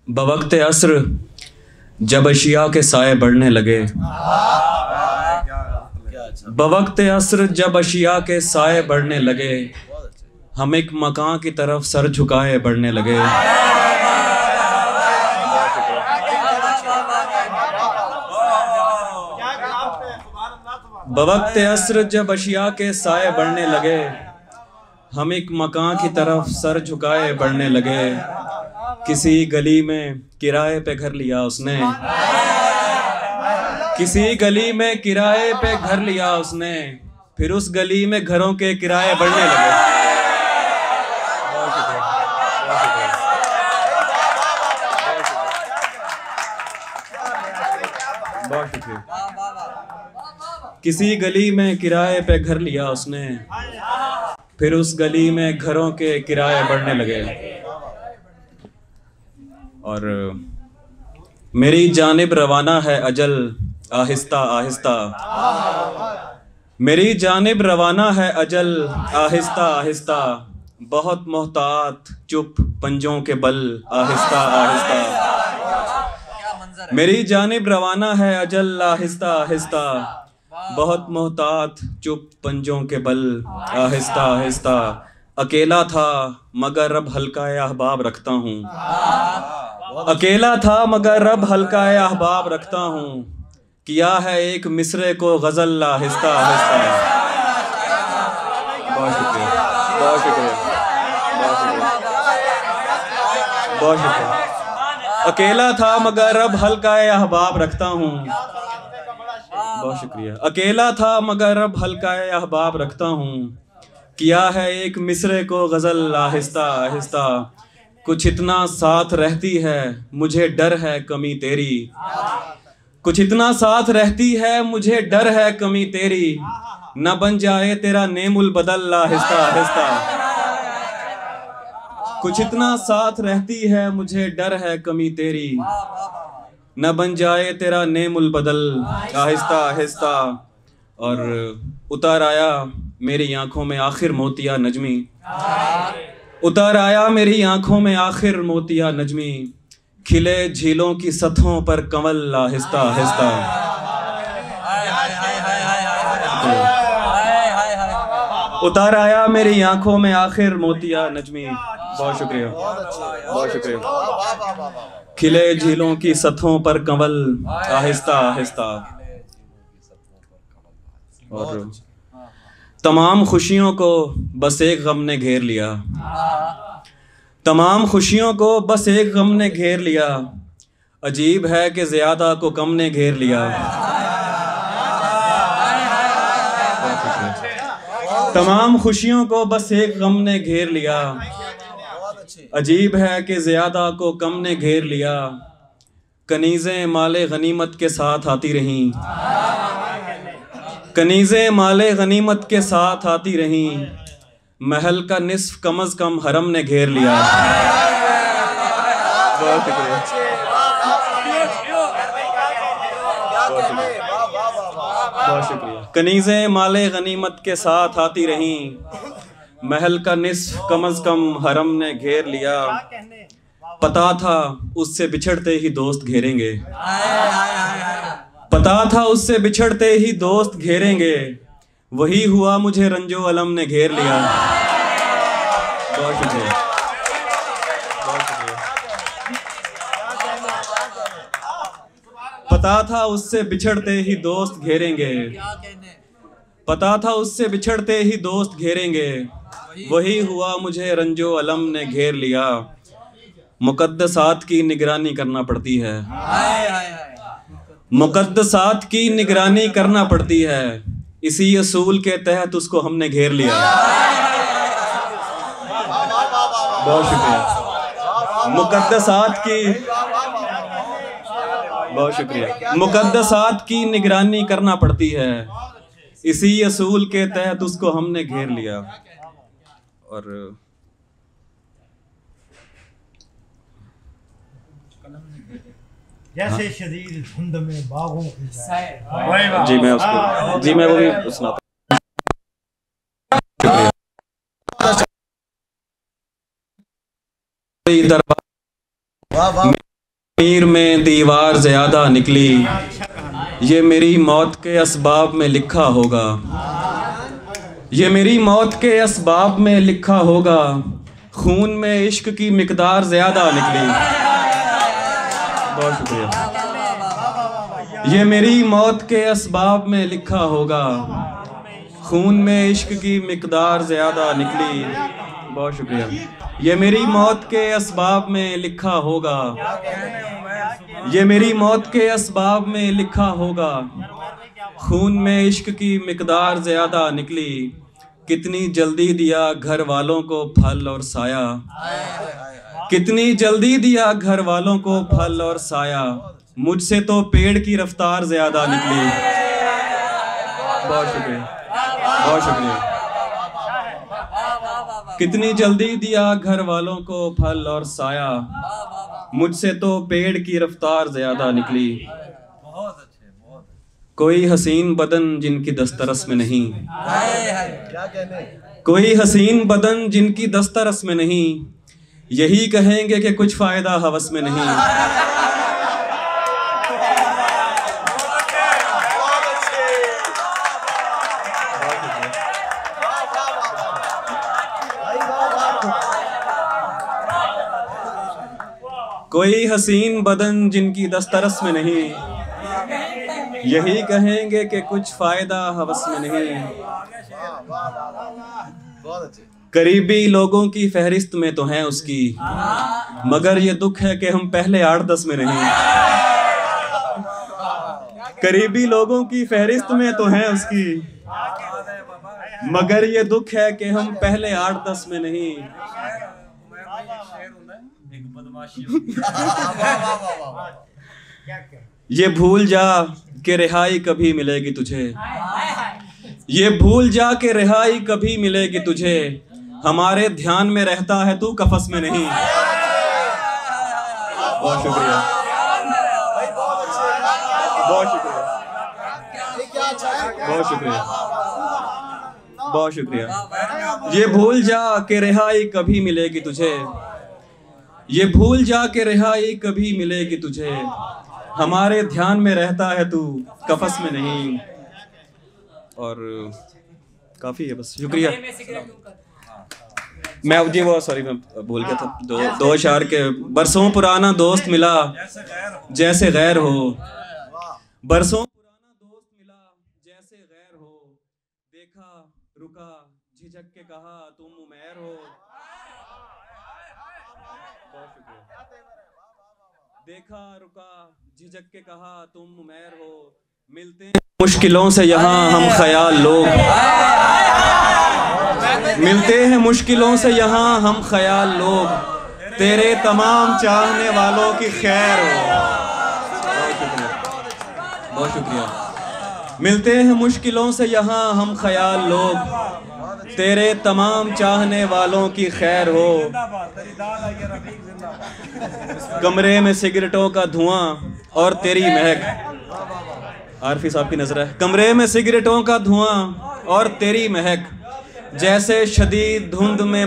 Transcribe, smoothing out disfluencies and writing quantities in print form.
बवक्त अस्र जब अशिया के साए बढ़ने लगे, बवक्त अस्र जब अशिया के साए बढ़ने लगे, हम एक मकान की तरफ सर झुकाए बढ़ने लगे। बवक्त अस्र जब अशिया के साए बढ़ने लगे, हम एक मकान की तरफ सर झुकाए बढ़ने लगे। किसी गली में किराए पे घर लिया उसने, किसी गली में किराए पे घर लिया उसने, फिर उस गली में घरों के किराए बढ़ने लगे। बहुत शुक्रिया। किसी गली में किराए पे घर लिया उसने, फिर उस गली में घरों के किराए बढ़ने लगे। और मेरी जानिब रवाना है अजल आहिस्ता आहिस्ता, मेरी जानिब रवाना है अजल आहिस्ता आहिस्ता, बहुत मोहतात चुप पंजों के बल आहिस्ता आहिस्ता। मेरी जानिब रवाना है अजल आहिस्ता आहिस्ता, बहुत मोहतात चुप पंजों के बल आहिस्ता आहिस्ता। अकेला था मगर अब हल्का अहबाब रखता हूँ, अकेला था मगर अब हल्का अहबाब रखता हूँ, किया है एक मिसरे को गजल आहिस्ता आहिस्ता। बहुत शुक्रिया, बहुत शुक्रिया, बहुत शुक्रिया, बहुत शुक्रिया। अकेला था मगर अब हल्का अहबाब रखता हूँ, बहुत शुक्रिया। अकेला था मगर अब हल्का अहबाब रखता हूँ, किया है एक मिसरे को गजल आहिस्ता आहिस्ता। कुछ इतना साथ रहती है मुझे डर है कमी तेरी, कुछ इतना साथ रहती है मुझे डर है कमी तेरी, न बन जाए तेरा नेमुल बदल आहिस्ता आहिस्ता। कुछ इतना साथ रहती है मुझे डर है कमी तेरी, न बन जाए तेरा नेमुल बदल आहिस्ता आहिस्ता। और उतर आया मेरी आंखों में आखिर मोतिया नजमी, उतर आया मेरी आंखों में आखिर मोतिया नजमी, खिले झीलों की सतहों पर कंवल आहिस्ता आहिस्ता। उतर आया मेरी आंखों में आखिर मोतिया नजमी। बहुत शुक्रिया, बहुत शुक्रिया। खिले झीलों की सतहों पर कंवल आहिस्ता आहिस्ता। और तमाम खुशियों को बस एक गम ने घेर लिया, तमाम खुशियों को बस एक गम ने घेर लिया, अजीब है कि ज्यादा को कम ने घेर लिया। तमाम खुशियों को बस एक गम ने घेर लिया, अजीब है कि ज्यादा को कम ने घेर लिया। कनीज़ें माले गनीमत के साथ आती रहीं, कनीज़ें माले गनीमत के साथ आती रहीं, महल का निस्फ कम अज़ कम हरम ने घेर लिया। बहुत शुक्रिया, बहुत शुक्रिया। कनीज़ें माले गनीमत के साथ आती रहीं, महल का निस्फ कम अज़ कम हरम ने घेर लिया। पता था उससे बिछड़ते ही दोस्त घेरेंगे, पता था उससे बिछड़ते ही दोस्त घेरेंगे, वही हुआ मुझे रंजो अलम ने घेर लिया। बहुत शुक्रिया, बहुत शुक्रिया। पता था उससे बिछड़ते ही दोस्त घेरेंगे, पता था उससे बिछड़ते ही दोस्त घेरेंगे, वही हुआ मुझे रंजो अलम ने घेर लिया। मुकद्दसात की निगरानी करना पड़ती है, मुकद्दसात की निगरानी करना पड़ती है, इसी असूल के तहत उसको हमने घेर लिया। बहुत शुक्रिया। मुकद्दसात की, बहुत शुक्रिया। मुकद्दसात की निगरानी करना पड़ती है, इसी असूल के तहत उसको हमने घेर लिया। और जैसे शदीद धुंध में बागों की जी मैं उसको, जी मैं वो भी सुनाता हूँ। मीर में दीवार ज़्यादा निकली, ये मेरी मौत के असबाब में लिखा होगा, ये मेरी मौत के असबाब में लिखा होगा, खून में इश्क की मिकदार ज़्यादा निकली। बहुत शुक्रिया। ये मेरी मौत के असबाब में लिखा होगा, खून में इश्क की मिकदार ज़्यादा निकली। बहुत शुक्रिया। ये मेरी मौत के असबाब में लिखा होगा, ये मेरी मौत के असबाब में लिखा होगा, खून में इश्क की मिकदार ज़्यादा निकली। कितनी जल्दी दिया घर वालों को फल और साया, कितनी जल्दी दिया घर वालों को फल और साया, मुझसे तो पेड़ की रफ्तार ज़्यादा निकली। बहुत शुक्रिया, बहुत शुक्रिया। कितनी जल्दी दिया घर वालों को फल और साया, मुझसे तो पेड़ की रफ्तार ज़्यादा निकली। कोई हसीन बदन जिनकी दस्तरस में नहीं, कोई हसीन बदन जिनकी दस्तरस में नहीं, यही कहेंगे कि कुछ फ़ायदा हवस में नहीं। कोई हसीन बदन जिनकी दस्तरस में नहीं, यही कहेंगे कि कुछ फ़ायदा हवस में नहीं। करीबी लोगों की फहरिस्त में तो हैं उसकी, मगर ये दुख है कि हम पहले 8-10 में नहीं। करीबी लोगों की फहरिस्त में तो हैं उसकी, मगर ये दुख है कि हम पहले 8-10 में नहीं। ये भूल जा कि रिहाई कभी मिलेगी तुझे, ये भूल जा कि रिहाई कभी मिलेगी तुझे, हमारे ध्यान में रहता है तू कफस में नहीं। बहुत शुक्रिया, बहुत शुक्रिया, बहुत शुक्रिया, बहुत शुक्रिया। ये भूल जा कि रिहाई कभी मिलेगी तुझे, ये भूल जा के रिहाई कभी मिलेगी तुझे, हमारे ध्यान में रहता है तू कफस में नहीं। और काफ़ी है बस, शुक्रिया। मैं जी वो सॉरी मैं बोल गया था। दो अशार के बरसों पुराना दोस्त मिला जैसे गैर हो, बरसों पुराना दोस्त मिला जैसे गैर हो, देखा रुका झिझक के कहा तुम उमैर हो। देखा रुका झिझक के कहा तुम उमैर हो, मिलते हैं मुश्किलों से यहाँ हम ख्याल लोग, मिलते हैं मुश्किलों से यहाँ हम ख्याल लोग, तेरे तमाम चाहने वालों की खैर हो। बहुत शुक्रिया, बहुत शुक्रिया। मिलते हैं मुश्किलों से यहाँ हम ख्याल लोग, तेरे तमाम चाहने वालों की खैर हो। कमरे में सिगरेटों का धुआं और तेरी महक, आरफी साहब की नजर है। कमरे में सिगरेटों का धुआं और तेरी महक, जैसे शदीद धुंध में